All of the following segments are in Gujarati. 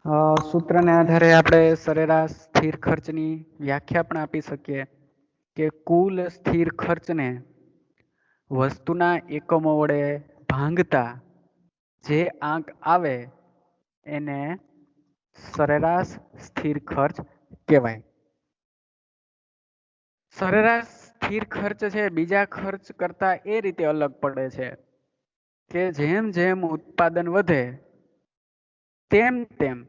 સૂત્રને આધારે આપણે સરેરાશ સ્થિર ખર્ચની વ્યાખ્યા પણ આપી શકીએ કે કુલ સ્થિર ખર્ચને વસ્તુના એકમો વડે ભાંગતા જે આંક આવે એને સરેરાશ સ્થિર ખર્ચ કહેવાય. સરેરાશ સ્થિર ખર્ચ છે બીજા ખર્ચ કરતા એ રીતે અલગ પડે છે કે જેમ જેમ ઉત્પાદન વધે તેમ તેમ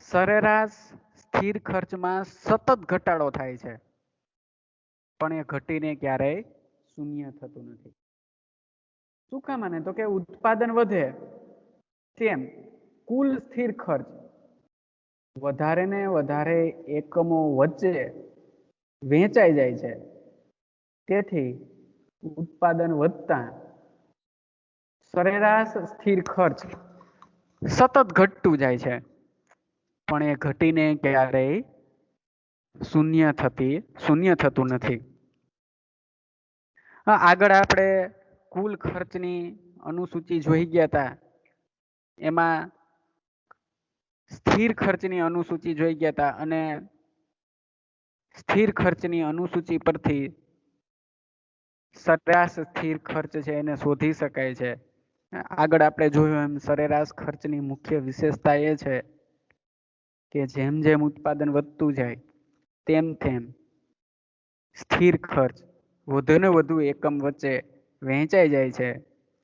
સરેરાશ સ્થિર ખર્ચમાં સતત ઘટાડો થાય છે, પણ એ ઘટીને ક્યારેય શૂન્ય થતું નથી. શું કામ? માને તો કે ઉત્પાદન વધે તેમ કુલ સ્થિર ખર્ચ વધારે ને વધારે એકમો વચ્ચે વહેંચાઈ જાય છે. તેથી ઉત્પાદન વધતા સરેરાશ સ્થિર ખર્ચ સતત ઘટતું જાય છે, પણ એ ઘટીને ક્યારેય શૂન્ય થતું નથી. આગળ આપણે કુલ ખર્ચની અનુસૂચિ જોઈ ગયા હતા. એમાં સ્થિર ખર્ચની અનુસૂચિ જોઈ ગયા હતા અને સ્થિર ખર્ચની અનુસૂચિ પરથી સરેરાશ સ્થિર ખર્ચ છે એને શોધી શકાય છે. આગળ આપણે જોયું એમ સરેરાશ ખર્ચની મુખ્ય વિશેષતા એ છે કે જેમ જેમ ઉત્પાદન વધતું જાય તેમ તેમ સ્થિર ખર્ચ વધુ ને વધુ એકમ વચ્ચે વહેંચાઈ જાય છે.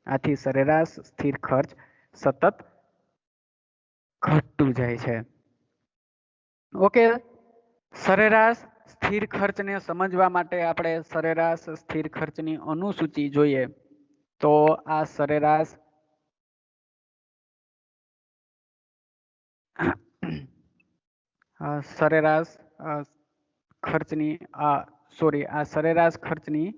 આથી સરેરાશ સ્થિર ખર્ચ સતત ઘટતું જાય છે. ઓકે, સરેરાશ સ્થિર ખર્ચને સમજવા માટે આપણે સરેરાશ સ્થિર ખર્ચની અનુસૂચિ જોઈએ. તો આ સરેરાશ સરેરાશ ખર્ચની આ સરેરાશ ખર્ચની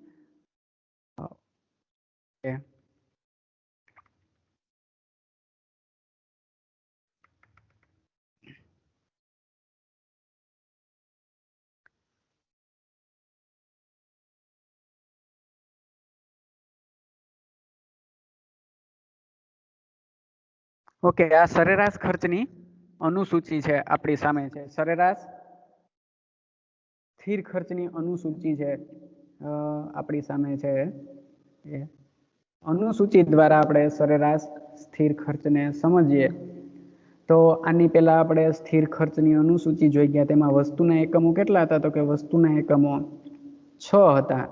ઓકે, આ સરેરાશ ખર્ચની અનુસૂચિ છે આપણી સામે છે. સરેરાશ સ્થિર ખર્ચની અનુસૂચિ છે આપણી સામે છે. અનુસૂચિ દ્વારા આપણે સરેરાશ સ્થિર ખર્ચને સમજીએ તો આની પહેલા આપણે સ્થિર ખર્ચની અનુસૂચિ જોઈ ગયા. તેમાં વસ્તુના એકમો કેટલા હતા? તો કે વસ્તુના એકમો 6 હતા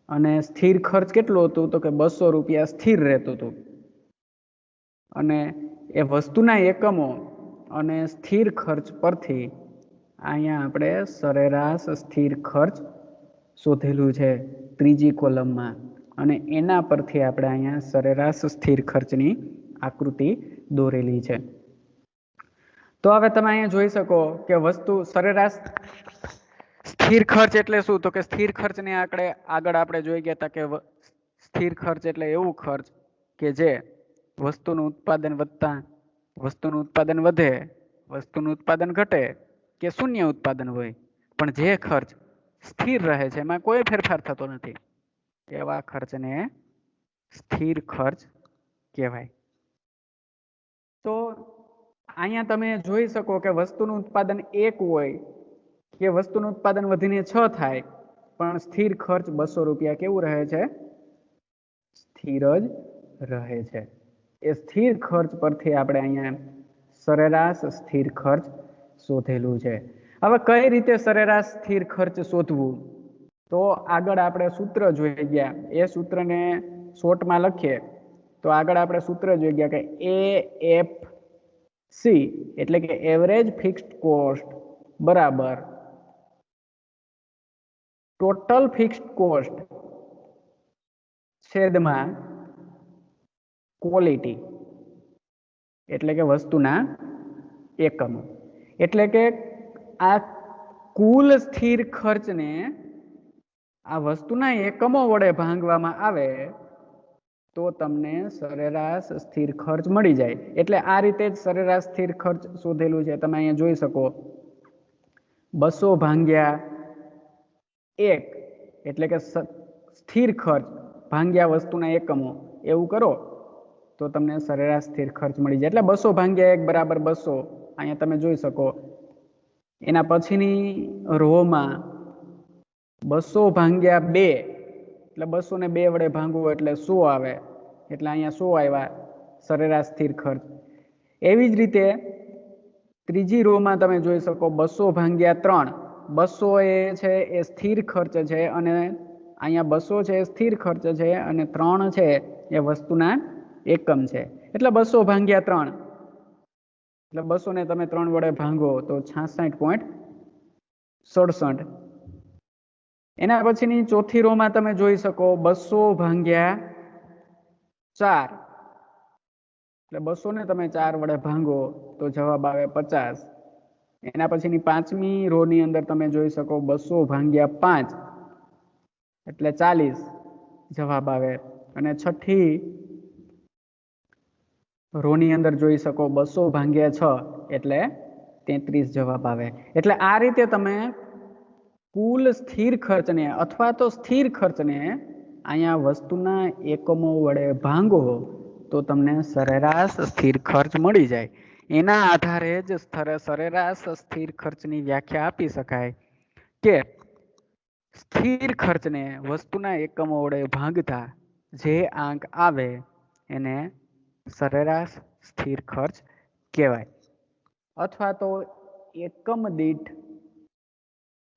અને સ્થિર ખર્ચ કેટલું હતું? તો કે 200 રૂપિયા સ્થિર રહેતું હતું. અને એ વસ્તુના એકમો અને સ્થિર ખર્ચ પરથી અહીંયા આપણે સરેરાશ સ્થિર ખર્ચ શોધેલું છે ત્રીજી કોલમમાં, અને એના પરથી આપણે અહીંયા સરેરાશ સ્થિર ખર્ચની આકૃતિ દોરેલી છે. તો હવે તમે અહીંયા જોઈ શકો કે વસ્તુ સરેરાશ સ્થિર ખર્ચ એટલે શું? તો કે સ્થિર ખર્ચને આગળ આપણે જોઈ ગયા હતા કે સ્થિર ખર્ચ એટલે એવું ખર્ચ કે જે વસ્તુનું ઉત્પાદન વધતા વસ્તુનું ઉત્પાદન વધે, વસ્તુનું ઉત્પાદન ઘટે કે શૂન્ય ઉત્પાદન હોય, પણ જે ખર્ચ સ્થિર રહે છે, એમાં કોઈ ફેરફાર થતો નથી, એવા ખર્ચને સ્થિર ખર્ચ કહેવાય. તો અહીંયા તમે જોઈ શકો કે વસ્તુનું ઉત્પાદન 1 હોય કે વસ્તુનું ઉત્પાદન વધીને 6 થાય, પણ સ્થિર ખર્ચ 200 રૂપિયા કેવું રહે છે? સ્થિર જ રહે છે. એ સ્થિર ખર્ચ પરથી આપણે અહીંયા સરેરાશ સ્થિર ખર્ચ શોધેલું છે. હવે કઈ રીતે સરેરાશ સ્થિર ખર્ચ શોધવું? તો આગળ આપણે સૂત્ર જોઈ ગયા. એ સૂત્રને શોર્ટમાં લખીએ તો આગળ આપણે સૂત્ર જોઈ ગયા કે AFC એટલે કે એવરેજ ફિક્સ્ડ કોસ્ટ બરાબર ટોટલ ફિક્સ્ડ કોસ્ટ છેદમાં ક્વોલિટી એટલે કે વસ્તુના એકમો. એટલે કે આ કુલ સ્થિર ખર્ચને આ વસ્તુના એકમો વડે ભાંગવામાં આવે તો તમને સરેરાશ સ્થિર ખર્ચ મળી જાય. એટલે આ રીતે જ સરેરાશ સ્થિર ખર્ચ શોધેલું છે. તમે અહીંયા જોઈ શકો 200 ભાગ્યા 1 એટલે કે સ્થિર ખર્ચ ભાગ્યા વસ્તુના એકમો, એવું કરો તો તમને સરેરાશ સ્થિર ખર્ચ મળી જાય. એટલે 200 ભાગ્યા 1 બરાબર 200. અહીંયા તમે જોઈ શકો. એના પછીની રોમાં 200 ભાગ્યા 2 એટલે 200 ને 2 વડે ભાંગવું એટલે 100 આવે. એટલે અહીંયા 100 આવ્યા સરેરાશ સ્થિર ખર્ચ. એવી જ રીતે ત્રીજી રોમાં તમે જોઈ શકો 200 ભાગ્યા 3. 200 એ છે એ સ્થિર ખર્ચ છે અને અહીંયા 200 છે એ સ્થિર ખર્ચ છે અને 3 છે એ વસ્તુના એકમ છે. એટલે 200 ભાગ્યા 3 એટલે 200 ને તમે 3 વડે ભાંગો તો 66.67. એના પછીની ચોથી રોમાં તમે જોઈ શકો 200 ભાગ્યા 4 એટલે 200 ને તમે 4 વડે ભાંગો તો જવાબ આવે 50. એના પછીની પાંચમી રો ની અંદર તમે જોઈ શકો 200 ભાગ્યા 5 એટલે 40 જવાબ આવે. અને છઠ્ઠી રો ની અંદર જોઈ શકો 200 ભાગ્યા 6 એટલે 33 જવાબ આવે. એટલે આ રીતે તમે કુલ સ્થિર ખર્ચને અથવા તો સ્થિર ખર્ચને અહીંયા વસ્તુના એકમો વડે ભાંગો તો તમને સરેરાશ સ્થિર ખર્ચ મળી જાય. એના આધારે જ સરેરાશ સ્થિર ખર્ચની વ્યાખ્યા આપી શકાય કે સ્થિર ખર્ચને વસ્તુના એકમો વડે ભાંગતા જે આંક આવે એને સરેરાશ સ્થિર ખર્ચ કહેવાય. અથવા તો એકમ દીઠ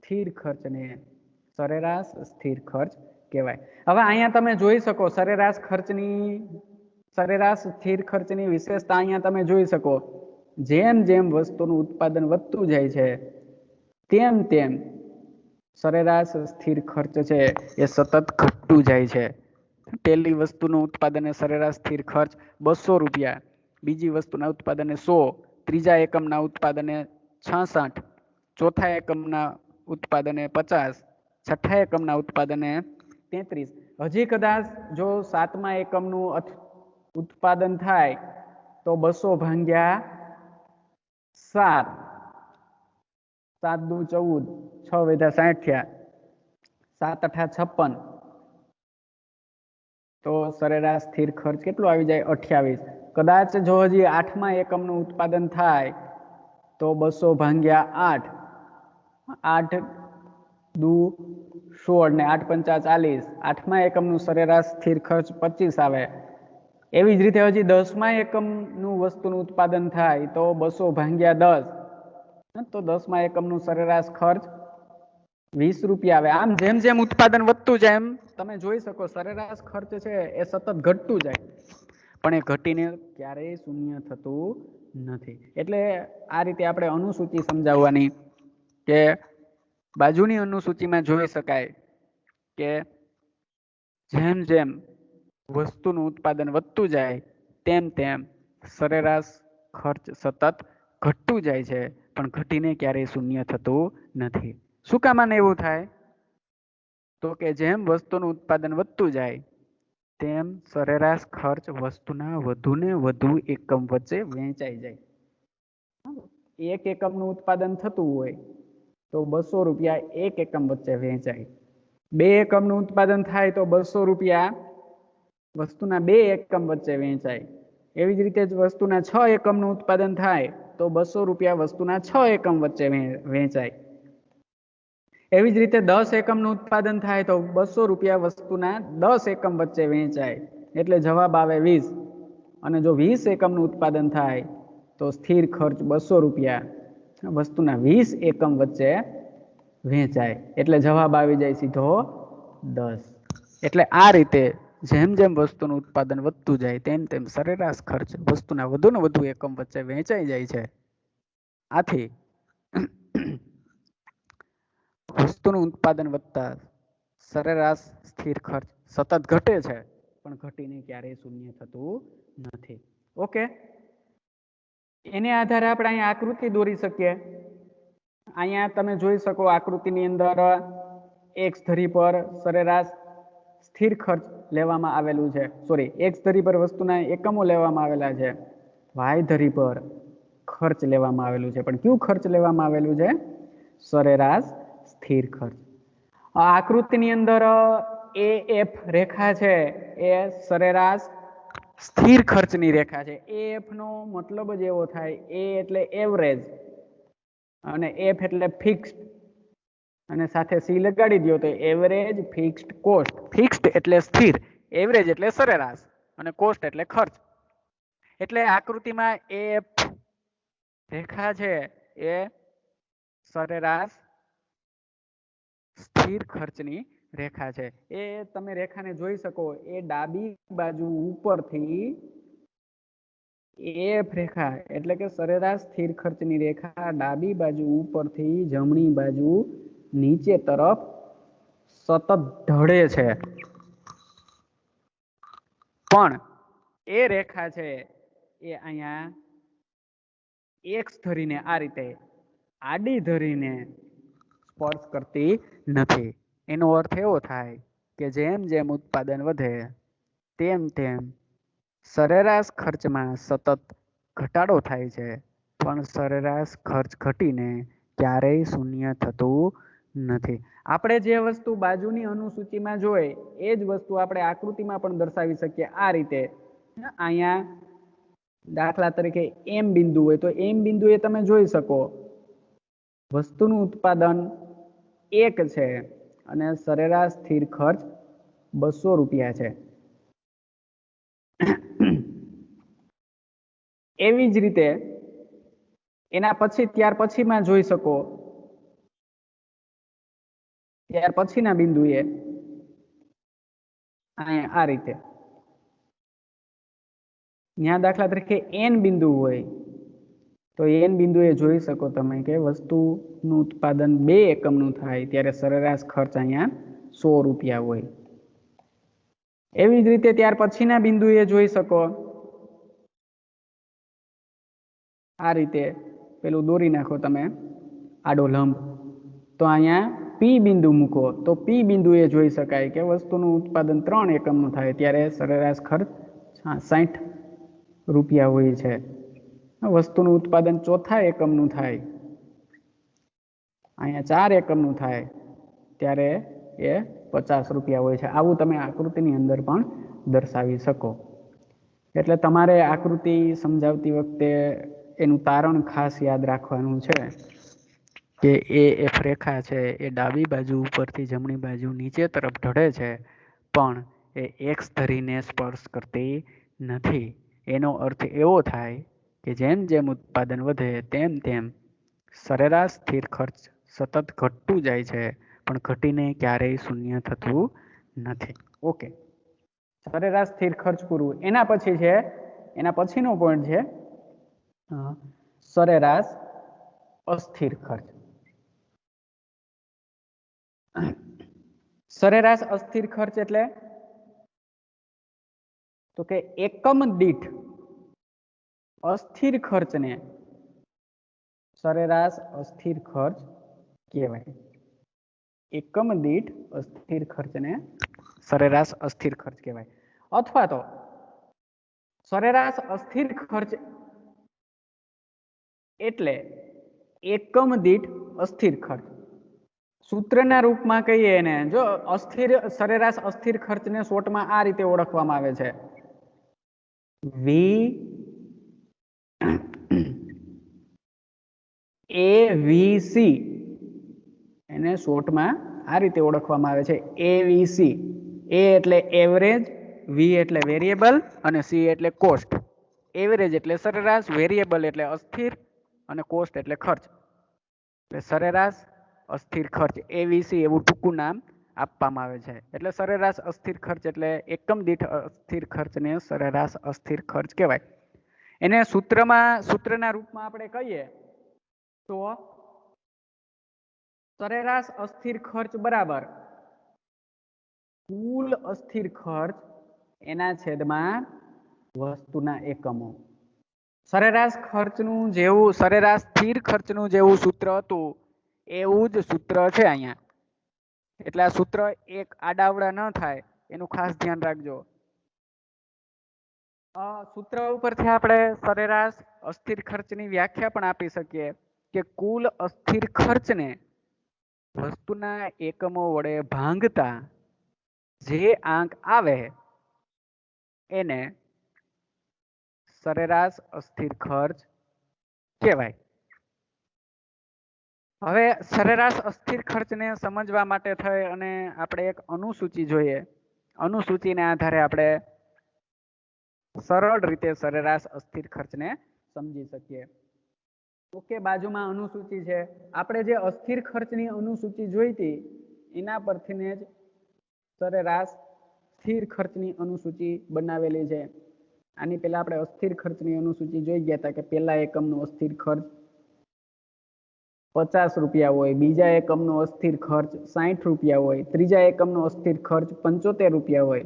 સ્થિર ખર્ચને સરેરાશ સ્થિર ખર્ચ કહેવાય. હવે અહીંયા તમે જોઈ શકો સરેરાશ સ્થિર ખર્ચની વિશેષતા અહીંયા તમે જોઈ શકો. જેમ જેમ વસ્તુનું ઉત્પાદન વધતું જાય છે તેમ તેમ સરેરાશ સ્થિર ખર્ચ છે એ સતત ઘટતું જાય છે. પહેલી વસ્તુનું ઉત્પાદન સરેરાશ સ્થિર ખર્ચ 200 રૂપિયા, બીજી વસ્તુના ઉત્પાદને 100, ત્રીજા એકમના ઉત્પાદને 66, ચોથા એકમના ઉત્પાદને 50, છઠ્ઠા એકમના ઉત્પાદને 33. હજી કદાચ જો સાતમા એકમનું ઉત્પાદન થાય તો 200 ભાગ્યા 7, 7 દુ 14, 6 વધ્યા 60 થયા, 7 અઠા 56. તો સરેરાશ સ્થિર ખર્ચ કેટલો આવી જાય 28. કદાચ જો હજી આઠમા એકમનું ઉત્પાદન થાય તો 200 ભાગ્યા 8, 8 દુ 16 ને 8 પંચા 40. આઠમા એકમનું સરેરાશ સ્થિર ખર્ચ 25 આવે. એવી જ રીતે હજી 10મા એકમનું વસ્તુનું ઉત્પાદન થાય તો 200 ભાગ્યા 10 તો 10મા એકમનું સરેરાશ ખર્ચ 20 રૂપિયા આવે. આમ જેમ જેમ ઉત્પાદન વધતું જાય એમ તમે જોઈ શકો સરેરાશ ખર્ચ છે એ સતત ઘટતું જાય પણ એ ઘટીને ક્યારેય શૂન્ય થતું નથી. એટલે આ રીતે આપણે અનુસૂચિ સમજાવવાની કે બાજુની અનુસૂચિમાં જોઈ શકાય કે જેમ જેમ વસ્તુનું ઉત્પાદન વધતું જાય તેમ તેમ સરેરાશ ખર્ચ સતત ઘટતું જાય છે પણ ઘટીને ક્યારેય શૂન્ય થતું નથી. શું કામ આને એવું થાય? તો કે જેમ વસ્તુનું ઉત્પાદન વધતું જાય તેમ સરેરાશ ખર્ચ વસ્તુના વધુને વધુ એકમ વચ્ચે વહેંચાઈ જાય. એક એકમનું ઉત્પાદન થતું હોય તો 200 રૂપિયા એક એકમ વચ્ચે વહેંચાય. 2 એકમનું ઉત્પાદન થાય તો 200 રૂપિયા વસ્તુના 2 એકમ વચ્ચે વહેંચાય. એવી જ રીતે જ વસ્તુના 6 એકમનું ઉત્પાદન થાય તો 200 રૂપિયા વસ્તુના 6 એકમ વચ્ચે વહેંચાય. એવી જ રીતે 10 એકમનું ઉત્પાદન થાય તો 200 રૂપિયા વસ્તુના 10 એકમ વચ્ચે વહેંચાય એટલે જવાબ આવે 20. અને જો 20 એકમનું ઉત્પાદન થાય તો સ્થિર ખર્ચ 200 રૂપિયા વસ્તુના 20 એકમ વચ્ચે વહેંચાય એટલે જવાબ આવી જાય સીધો 10. એટલે આ રીતે જેમ જેમ વસ્તુનું ઉત્પાદન વધતું જાય તેમ તેમ સરેરાશ ખર્ચ વસ્તુના વધુને વધુ એકમ વચ્ચે વહેંચાઈ જાય છે. આથી વસ્તુનું ઉત્પાદન વધતા સરેરાશ સ્થિર ખર્ચ સતત ઘટે છે પણ ઘટીને ક્યારેય શૂન્ય થતું નથી. ઓકે, એને આધારે આપણે અહીંયા આકૃતિ દોરી શકીએ. અહીંયા તમે જોઈ શકો આકૃતિની અંદર એક્સ ધરી પર સરેરાશ સ્થિર ખર્ચ લેવામાં આવેલું છે. સોરી, એક્સ ધરી પર વસ્તુના એકમો લેવામાં આવેલા છે, વાય ધરી પર ખર્ચ લેવામાં આવેલું છે. પણ કયું ખર્ચ લેવામાં આવેલું છે? સરેરાશ સ્થિર ખર્ચ. આકૃતિની અંદર એ એફ રેખા છે એ સરેરાશ સ્થિર ખર્ચની રેખા છે. એફ નો મતલબ જ એવો થાય, એ એટલે એવરેજ અને એફ એટલે ફિક્સ્ડ અને સાથે સી લગાડી દો તો એવરેજ ફિક્સ્ડ કોસ્ટ. ફિક્સ્ડ એટલે સ્થિર, એવરેજ એટલે સરેરાશ અને કોસ્ટ એટલે ખર્ચ. એટલે આકૃતિમાં એફ રેખા છે એ સરેરાશ સ્થિર ખર્ચની રેખા છે. એ તમે રેખાને જોઈ શકો, એ ડાબી બાજુ ઉપરથી એફ રેખા એટલે કે સરેરાશ સ્થિર ખર્ચની રેખા ડાબી બાજુ ઉપરથી જમણી બાજુ નીચે તરફ સતત ઢળે છે. પણ એ રેખા છે એ અહીંયા એક્સ ધરીને આ રીતે આડી ધરીને સ્પર્શ કરતી નથી. એનો અર્થ એવો થાય કે જેમ જેમ ઉત્પાદન વધે તેમ તેમ સરેરાશ ખર્ચમાં સતત ઘટાડો થાય છે, પણ સરેરાશ ખર્ચ ઘટીને ક્યારેય શૂન્ય થતું નથી. આપણે જે વસ્તુ બાજુની અનુસૂચિમાં જોઈ એ જ વસ્તુ આપણે આકૃતિમાં પણ દર્શાવી શકીએ આ રીતે. અહીંયા દાખલા તરીકે એમ બિંદુ હોય તો એમ બિંદુ એ તમે જોઈ શકો વસ્તુનું ઉત્પાદન 1 છે અને સરેરાશ સ્થિર ખર્ચ 200 રૂપિયા છે. એવી જ રીતે એના પછી ત્યાર પછીમાં જોઈ શકો, ત્યાર પછીના બિંદુએ આ રીતે ત્યાં દાખલા તરીકે એન બિંદુ હોય તો એન બિંદુએ જોઈ શકો તમે કે વસ્તુનું ઉત્પાદન 2 એકમનું થાય ત્યારે સરેરાશ ખર્ચ અહીંયા 100 રૂપિયા હોય. એવી જ રીતે ત્યાર પછીના બિંદુએ જોઈ શકો આ રીતે પેલું દોરી નાખો તમે આડો લંબ, તો અહીંયા પી બિંદુ મૂકો તો પી બિંદુએ જોઈ શકાય કે વસ્તુનું ઉત્પાદન 3 એકમનું થાય ત્યારે સરેરાશ ખર્ચ 60 રૂપિયા હોય છે. વસ્તુનું ઉત્પાદન 4થા એકમનું થાય, અહીંયા 4 એકમનું થાય ત્યારે એ 50 રૂપિયા હોય છે. આવું તમે આકૃતિની અંદર પણ દર્શાવી શકો. એટલે તમારે આકૃતિ સમજાવતી વખતે એનું તારણ ખાસ યાદ રાખવાનું છે કે એ એફ રેખા છે એ ડાબી બાજુ ઉપરથી જમણી બાજુ નીચે તરફ ઢળે છે, પણ એ એક્સ ધરીને સ્પર્શ કરતી નથી. એનો અર્થ એવો થાય કે જેમ જેમ ઉત્પાદન વધે તેમ તેમ સરેરાશ સ્થિર ખર્ચ સતત ઘટતું જાય છે, પણ ઘટીને ક્યારેય શૂન્ય થતું નથી. ઓકે, સરેરાશ સ્થિર ખર્ચ પૂરું. એના પછી છે, એના પછીનો પોઈન્ટ છે સરેરાશ અસ્થિર ખર્ચ. સરેરાશ અસ્થિર ખર્ચ એટલે તો કે એકમ દીઠ અસ્થિર ખર્ચને સરેરાશ અસ્થિર ખર્ચ કહેવાય. એકમ દીઠ અસ્થિર ખર્ચને સરેરાશ અસ્થિર ખર્ચ કહેવાય. અથવા તો સરેરાશ અસ્થિર ખર્ચ એટલે એકમ દીઠ અસ્થિર ખર્ચ. સૂત્રના રૂપમાં કહીએ એને, જો સરેરાશ અસ્થિર ખર્ચને શોર્ટમાં આ રીતે ઓળખવામાં આવે છે, VAVC. એને શોર્ટમાં આ રીતે ઓળખવામાં આવે છે, AVC. એ એટલે એવરેજ, વી એટલે વેરિયેબલ અને સી એટલે કોસ્ટ. એવરેજ એટલે સરેરાશ, વેરિયેબલ એટલે અસ્થિર અને કોસ્ટ એટલે ખર્ચ. એટલે સરેરાશ અસ્થિર ખર્ચ એવીસી એવું ટૂંકું નામ આપવામાં આવે છે. એટલે સરેરાશ અસ્થિર ખર્ચ એટલે એકમ દીઠ અસ્થિર ખર્ચને સરેરાશ અસ્થિર ખર્ચ કહેવાય. એને સૂત્રના રૂપમાં આપણે કહીએ તો સરેરાશ અસ્થિર ખર્ચ બરાબર કુલ અસ્થિર ખર્ચ એના છેદમાં વસ્તુના એકમો. સરેરાશ ખર્ચનું જેવું સરેરાશ સ્થિર ખર્ચનું જેવું સૂત્ર હતું એવું જ સૂત્ર છે અહીંયા. એટલે આ સૂત્ર એક આડાવડા ન થાય એનું ખાસ ધ્યાન રાખજો. સૂત્ર ઉપરથી આપણે સરેરાશ અસ્થિર ખર્ચની વ્યાખ્યા પણ આપી શકીએ કે કુલ અસ્થિર ખર્ચને વસ્તુના એકમો વડે ભાંગતા જે આંક આવે એને સરેરાશ અસ્થિર ખર્ચ કહેવાય. હવે સરેરાશ અસ્થિર ખર્ચને સમજવા માટે થઈ અને આપણે એક અનુસૂચિ જોઈએ. અનુસૂચિને આધારે આપણે સરળ રીતે સરેરાશ અસ્થિર ખર્ચને સમજી શકીએ. ઓકે, બાજુમાં અનુસૂચિ છે. આપણે જે અસ્થિર ખર્ચની અનુસૂચિ જોઈ હતી એના પરથી જ સરેરાશ સ્થિર ખર્ચની અનુસૂચિ બનાવેલી છે. આની પહેલા આપણે અસ્થિર ખર્ચની અનુસૂચિ જોઈ ગયા હતા કે પહેલા એકમનો અસ્થિર ખર્ચ 50 રૂપિયા હોય, બીજા એકમનો અસ્થિર ખર્ચ 60 રૂપિયા હોય, ત્રીજા એકમનો અસ્થિર ખર્ચ 75 રૂપિયા હોય,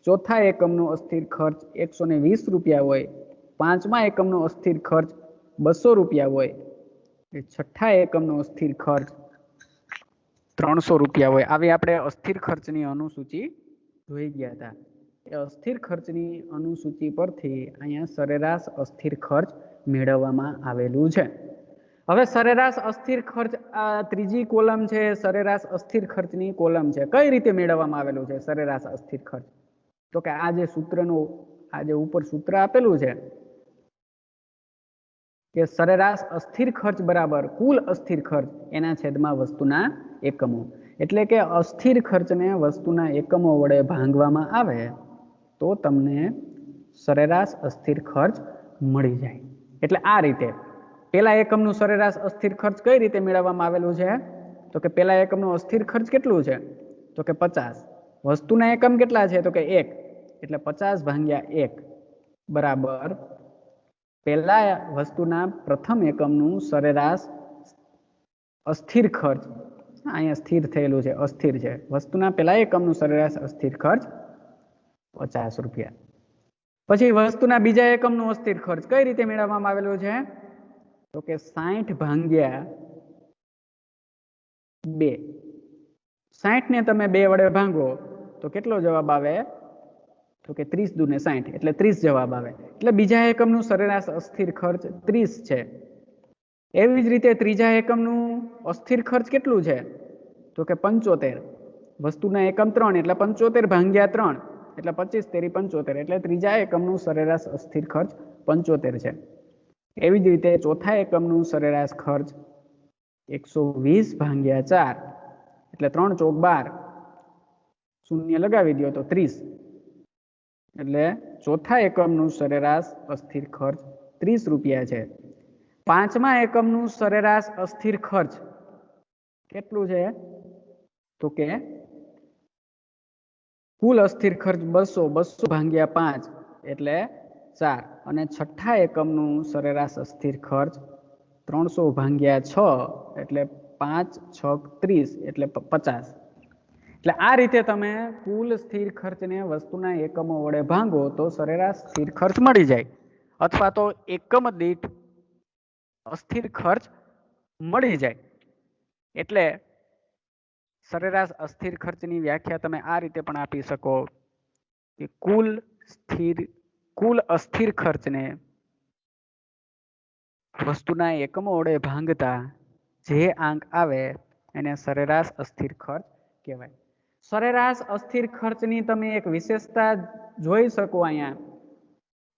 ચોથા એકમનો અસ્થિર ખર્ચ 120 રૂપિયા હોય, પાંચમા એકમનો અસ્થિર ખર્ચ 200 રૂપિયા હોય, છઠ્ઠા એકમનો અસ્થિર ખર્ચ 300 રૂપિયા હોય. આવી આપણે અસ્થિર ખર્ચની અનુસૂચિ જોઈ ગયા હતા. એ અસ્થિર ખર્ચની અનુસૂચિ પરથી અહીંયા સરેરાશ અસ્થિર ખર્ચ મેળવવામાં આવેલું છે. હવે સરેરાશ અસ્થિર ખર્ચ આ ત્રીજી કોલમ છે, સરેરાશ અસ્થિર ખર્ચની કોલમ છે. કઈ રીતે મેળવવામાં આવેલું છે સરેરાશ અસ્થિર ખર્ચ? તો કે આ જે સૂત્રનું આ જે ઉપર સૂત્ર આપેલું છે કે સરેરાશ અસ્થિર ખર્ચ બરાબર કુલ અસ્થિર ખર્ચ એના છેદમાં વસ્તુના એકમો. એટલે કે અસ્થિર ખર્ચને વસ્તુના એકમો વડે ભાંગવામાં આવે તો તમને સરેરાશ અસ્થિર ખર્ચ મળી જાય. એટલે આ રીતે પેલા એકમનું સરેરાશ અસ્થિર ખર્ચ કઈ રીતે મેળવવામાં આવેલું છે? તો કે પેલા એકમનું અસ્થિર ખર્ચ કેટલું છે? તો કે 50. વસ્તુના એકમ કેટલા છે? તો કે 1. એટલે 50 ભાગ્યા 1 બરાબર પેલા વસ્તુના પ્રથમ એકમનું સરેરાશ અસ્થિર ખર્ચ. અહીંયા સ્થિર થયેલું છે, અસ્થિર છે. વસ્તુના પેલા એકમનું સરેરાશ અસ્થિર ખર્ચ 50 રૂપિયા. પછી વસ્તુના બીજા એકમનું અસ્થિર ખર્ચ કઈ રીતે મેળવવામાં આવેલું છે? તો કે 60 ભાગ્યા 2. 60 ને તમે 2 વડે ભાંગો તો કેટલો જવાબ આવે? તો કે 30 દુને 60 એટલે 30 જવાબ આવે. એટલે બીજા એકમનું સરેરાશ અસ્થિર ખર્ચ 30 છે. એવી જ રીતે ત્રીજા એકમનું અસ્થિર ખર્ચ કેટલું છે? તો કે 75. વસ્તુના એકમ 3 એટલે 75 ભાગ્યા 3 એટલે 25 તેરી 75 એટલે ત્રીજા એકમનું સરેરાશ અસ્થિર ખર્ચ 75 છે. એવી જ રીતે ચોથા એકમનું સરેરાશ ખર્ચ 120 ભાગ્યા 4 એટલે 3 ચોક 12, શૂન્ય લગાવી દો તો 30. એટલે ચોથા એકમનું સરેરાશ અસ્થિર ખર્ચ 30 રૂપિયા છે. પાંચમા એકમનું સરેરાશ અસ્થિર ખર્ચ કેટલું છે? તો કે કુલ અસ્થિર ખર્ચ 200 ભાગ્યા 5 એટલે 4. અને છઠ્ઠા એકમનું સરેરાશ અસ્થિર ખર્ચ 300 ભાગ્યા 6 એટલે 5 6 30 એટલે 50. એટલે આ રીતે તમે કુલ સ્થિર ખર્ચને વસ્તુના એકમો વડે ભાંગો તો સરેરાશ સ્થિર ખર્ચ મળી જાય, અથવા તો એકમ દીઠ અસ્થિર ખર્ચ મળી જાય. એટલે સરેરાશ અસ્થિર ખર્ચની વ્યાખ્યા તમે આ રીતે પણ આપી શકો કે કુલ અસ્થિર ખર્ચને વસ્તુના એકમો વડે ભાંગતા જે આંક આવે એને સરેરાશ અસ્થિર ખર્ચ કહેવાય. સરેરાશ અસ્થિર ખર્ચની તમે એક વિશેષતા જોઈ શકો અહીંયા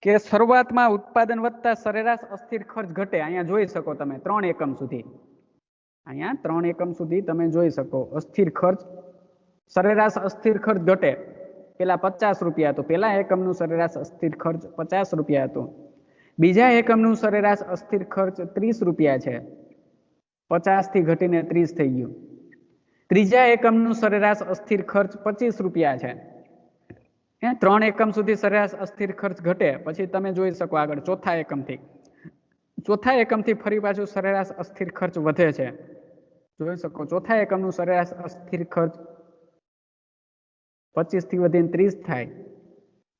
કે શરૂઆતમાં ઉત્પાદન વધતા સરેરાશ અસ્થિર ખર્ચ ઘટે. અહીંયા જોઈ શકો તમે 3 એકમ સુધી. અહીંયા 3 એકમ સુધી તમે જોઈ શકો અસ્થિર ખર્ચ સરેરાશ અસ્થિર ખર્ચ ઘટે. પેલા 50 રૂપિયા હતું, પેલા એકમનું સરેરાશ અસ્થિર ખર્ચ 50 રૂપિયા હતું. બીજા એકમનું સરેરાશ અસ્થિર ખર્ચ 30 રૂપિયા છે, 50 થી ઘટીને 30 થઈ ગયું. ત્રીજા એકમનું સરેરાશ અસ્થિર ખર્ચ 25 રૂપિયા છે. 3 એકમ સુધી સરેરાશ અસ્થિર ખર્ચ ઘટે. પછી તમે જોઈ શકો આગળ ચોથા એકમથી ફરી પાછું સરેરાશ અસ્થિર ખર્ચ વધે છે. જોઈ શકો ચોથા એકમનું સરેરાશ અસ્થિર ખર્ચ 25 થી વધીને 30 થાય.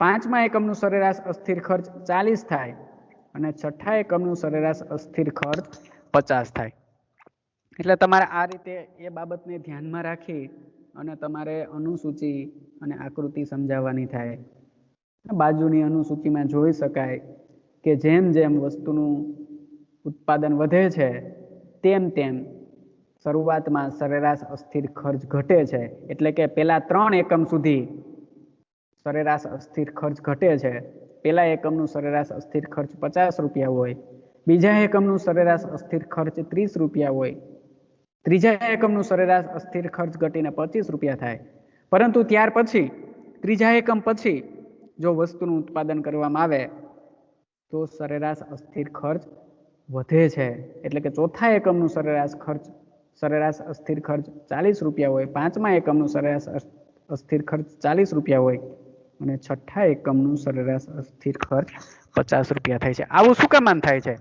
પાંચમા એકમનું સરેરાશ અસ્થિર ખર્ચ 40 થાય અને છઠ્ઠા એકમનું સરેરાશ અસ્થિર ખર્ચ 50 થાય. એટલે તમારે આ રીતે એ બાબતને ધ્યાનમાં રાખી અને તમારે અનુસૂચિ અને આકૃતિ સમજાવવાની થાય. બાજુની અનુસૂચિમાં જોઈ શકાય કે જેમ જેમ વસ્તુનું ઉત્પાદન વધે છે તેમ તેમ શરૂઆતમાં સરેરાશ અસ્થિર ખર્ચ ઘટે છે. એટલે કે પેલા 3 એકમ સુધી સરેરાશ અસ્થિર ખર્ચ ઘટે છે પહેલા એકમનું સરેરાશ અસ્થિર ખર્ચ 50 રૂપિયા હોય, બીજા એકમનું સરેરાશ અસ્થિર ખર્ચ 30 રૂપિયા હોય, ત્રીજા એકમનું સરેરાશ અસ્થિર ખર્ચ ઘટીને 25 રૂપિયા થાય. પરંતુ ત્યાર પછી ત્રીજા એકમ પછી જો વસ્તુનું ઉત્પાદન કરવામાં આવે તો સરેરાશ અસ્થિર ખર્ચ વધે છે. એટલે કે ચોથા એકમનું સરેરાશ અસ્થિર ખર્ચ 40 રૂપિયા હોય, પાંચમા એકમનું સરેરાશ અસ્થિર ખર્ચ 40 રૂપિયા હોય અને છઠ્ઠા એકમનું સરેરાશ અસ્થિર ખર્ચ 50 રૂપિયા થાય છે. આવું શું કામ થાય છે?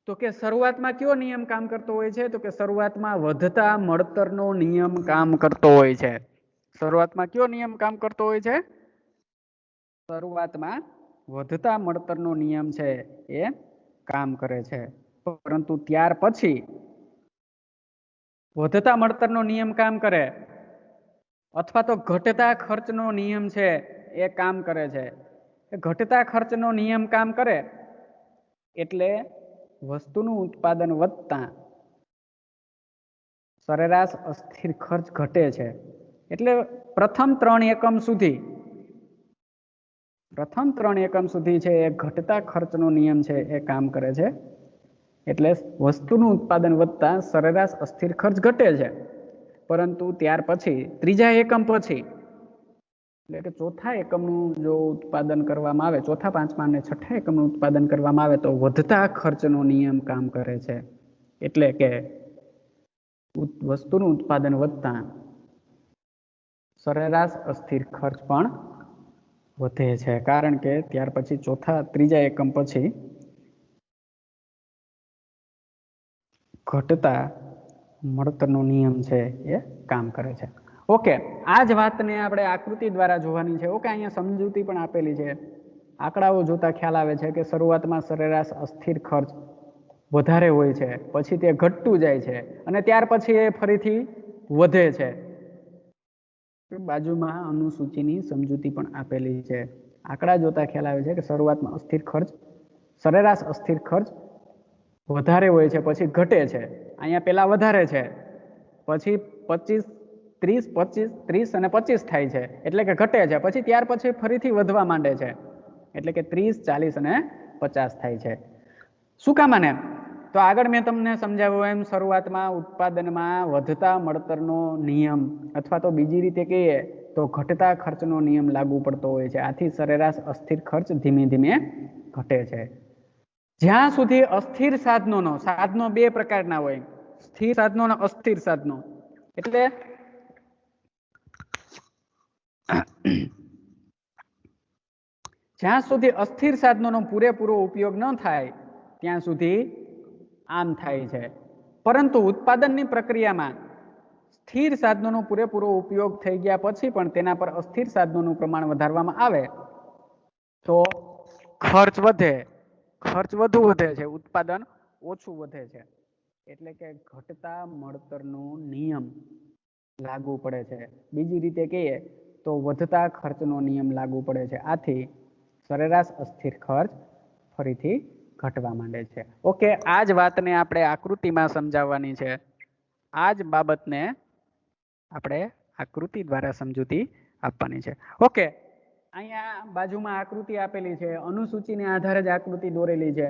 તો કે શરૂઆતમાં કયો નિયમ કામ કરતો હોય છે? તો કે શરૂઆતમાં વધતા મળતરનો નિયમ કામ કરતો હોય છે. શરૂઆતમાં કયો નિયમ કામ કરતો હોય છે? શરૂઆતમાં વધતા મળતરનો નિયમ છે એ કામ કરે છે. પરંતુ ત્યાર પછી વધતા મળતરનો નિયમ કામ કરે અથવા તો ઘટતા ખર્ચનો નિયમ છે એ કામ કરે છે. ઘટતા ખર્ચનો નિયમ કામ કરે એટલે વસ્તુનું ઉત્પાદન વધતા સરેરાશ અસ્થિર ખર્ચ ઘટે છે. એટલે પ્રથમ ત્રણ એકમ સુધી છે એ ઘટતા ખર્ચનો નિયમ છે એ કામ કરે છે. એટલે વસ્તુનું ઉત્પાદન વધતા સરેરાશ અસ્થિર ખર્ચ ઘટે છે. પરંતુ ત્યાર પછી ત્રીજા એકમ પછી એટલે કે ચોથા એકમનું જો ઉત્પાદન કરવામાં આવે, ચોથા, પાંચમા અને છઠ્ઠા એકમનું ઉત્પાદન કરવામાં આવે તો વધતા ખર્ચનો નિયમ કામ કરે છે. એટલે કે વસ્તુનું ઉત્પાદન વધતા સરેરાશ અસ્થિર ખર્ચ પણ વધે છે. કારણ કે ત્યાર પછી ત્રીજા એકમ પછી ઘટતા મળતરનો નિયમ છે એ કામ કરે છે. ઓકે, આ જ વાતને આપણે આકૃતિ દ્વારા જોવાની છે. ઓકે, અહીંયા સમજૂતી પણ આપેલી છે. આંકડાઓ જોતા ખ્યાલ આવે છે કે શરૂઆતમાં સરેરાશ અસ્થિર ખર્ચ વધારે હોય છે, પછી તે ઘટતું જાય છે અને ત્યાર પછી એ ફરીથી વધે છે. બાજુમાં અનુસૂચિની સમજૂતી પણ આપેલી છે. આંકડા જોતા ખ્યાલ આવે છે કે શરૂઆતમાં સરેરાશ અસ્થિર ખર્ચ વધારે હોય છે, પછી ઘટે છે. અહીંયા પેલા વધારે છે, પછી 25, 30, 25, 30 અને 25 થાય છે, એટલે કે ઘટે છે. પછી ત્યાર પછી ફરીથી વધવા માંડે છે, એટલે કે 30, 40 અને 50 થાય છે. શું કામ આને? તો આગળ મેં તમને સમજાવ્યું એમ શરૂઆતમાં ઉત્પાદનમાં વધતા મળતરનો નિયમ અથવા તો બીજી રીતે કહીએ તો ઘટતા ખર્ચનો નિયમ લાગુ પડતો હોય છે. આથી સરેરાશ અસ્થિર ખર્ચ ધીમે ધીમે ઘટે છે. જ્યાં સુધી અસ્થિર સાધનો બે પ્રકારના હોય, સ્થિર સાધનો અને અસ્થિર સાધનો. એટલે જ્યાં સુધી અસ્થિર સાધનોનો પૂરેપૂરો ઉપયોગ ન થાય ત્યાં સુધી આમ થાય છે. પરંતુ ઉત્પાદનની પ્રક્રિયામાં સ્થિર સાધનોનો પૂરેપૂરો ઉપયોગ થઈ ગયા પછી પણ તેના પર અસ્થિર સાધનોનું પ્રમાણ વધારવામાં આવે તો ખર્ચ વધુ વધે છે, ઉત્પાદન ઓછું વધે છે. એટલે કે ઘટતા મળતરનો નિયમ લાગુ પડે છે. બીજી રીતે કહીએ તો વધતા ખર્ચનો નિયમ લાગુ પડે છે. આથી સરેરાશ અસ્થિર ખર્ચ ફરીથી ઘટવા માંડે છે. ઓકે, આ જ વાતને આપણે આકૃતિમાં સમજાવવાની છે. આ જ બાબતને આપણે આકૃતિ દ્વારા સમજૂતી આપવાની છે. ઓકે, અહીંયા બાજુમાં આકૃતિ આપેલી છે. અનુસૂચિને આધારે જ આકૃતિ દોરેલી છે.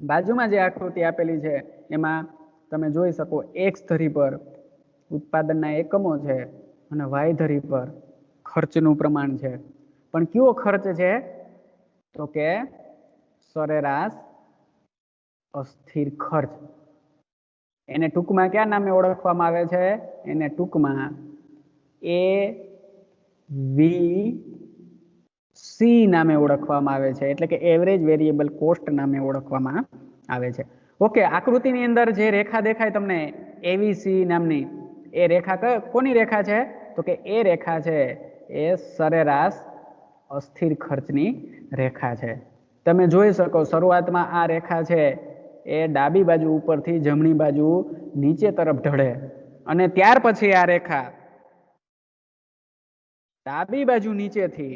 બાજુમાં જે આકૃતિ આપેલી છે એમાં તમે જોઈ શકો એક્સ ધરી પર ઉત્પાદનના એકમો છે અને વાય ધરી પર ખર્ચનું પ્રમાણ છે. પણ કયો ખર્ચ છે? તો કે સરેરાશ અસ્થિર ખર્ચ. એને ટૂંકમાં કયા નામે ઓળખવામાં આવે છે? એને ટૂંકમાં AVC નામે ઓળખવામાં આવે છે. એટલે કે એવરેજ વેરિયેબલ કોસ્ટ નામે ઓળખવામાં આવે છે. ઓકે, આકૃતિની અંદર જે રેખા દેખાય તમને AVC નામની, એ રેખા કોની રેખા છે? તો કે એ રેખા છે એ સરેરાશ અસ્થિર ખર્ચની રેખા છે. તમે જોઈ શકો શરૂઆતમાં આ રેખા છે એ ડાબી બાજુ ઉપરથી જમણી બાજુ નીચે તરફ ઢળે અને ત્યાર પછી આ રેખા ડાબી બાજુ નીચેથી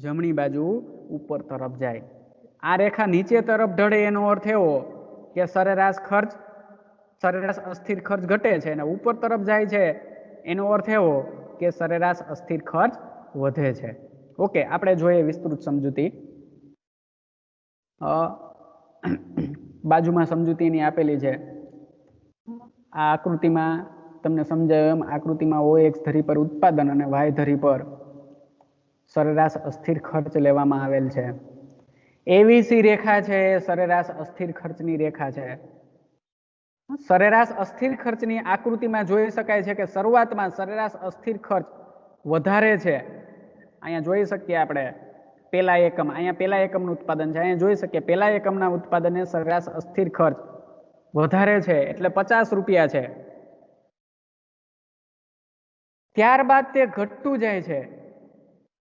જમણી બાજુ ઉપર તરફ જાય. આ રેખા નીચે તરફ ઢળે એનો અર્થ એવો કે સરેરાશ અસ્થિર ખર્ચ ઘટે છે અને ઉપર તરફ જાય છે એનો અર્થ એવો કે સરેરાશ અસ્થિર ખર્ચ વધે છે. ઓકે, આપણે જોઈએ વિસ્તૃત સમજૂતી. બાજુમાં સમજૂતી એની આપેલી છે. આ આકૃતિમાં તમને સમજાય એમ આકૃતિમાં OX ધરી પર ઉત્પાદન અને Y ધરી પર સરેરાશ અસ્થિર ખર્ચ લેવામાં આવેલ છે. ABC રેખા છે એ સરેરાશ અસ્થિર ખર્ચની રેખા છે. સરેરાશ અસ્થિર ખર્ચની આકૃતિમાં જોઈ શકાય છે કે શરૂઆતમાં સરેરાશ અસ્થિર ખર્ચ વધારે છે. અહીંયા જોઈ શકીએ આપણે પેલા એકમ, અહીંયા પેલા એકમનું ઉત્પાદન છે. અહીંયા જોઈ શકીએ પેલા એકમના ઉત્પાદને સરેરાશ અસ્થિર ખર્ચ વધારે છે એટલે 50 રૂપિયા છે. ત્યારબાદ તે ઘટતું જાય છે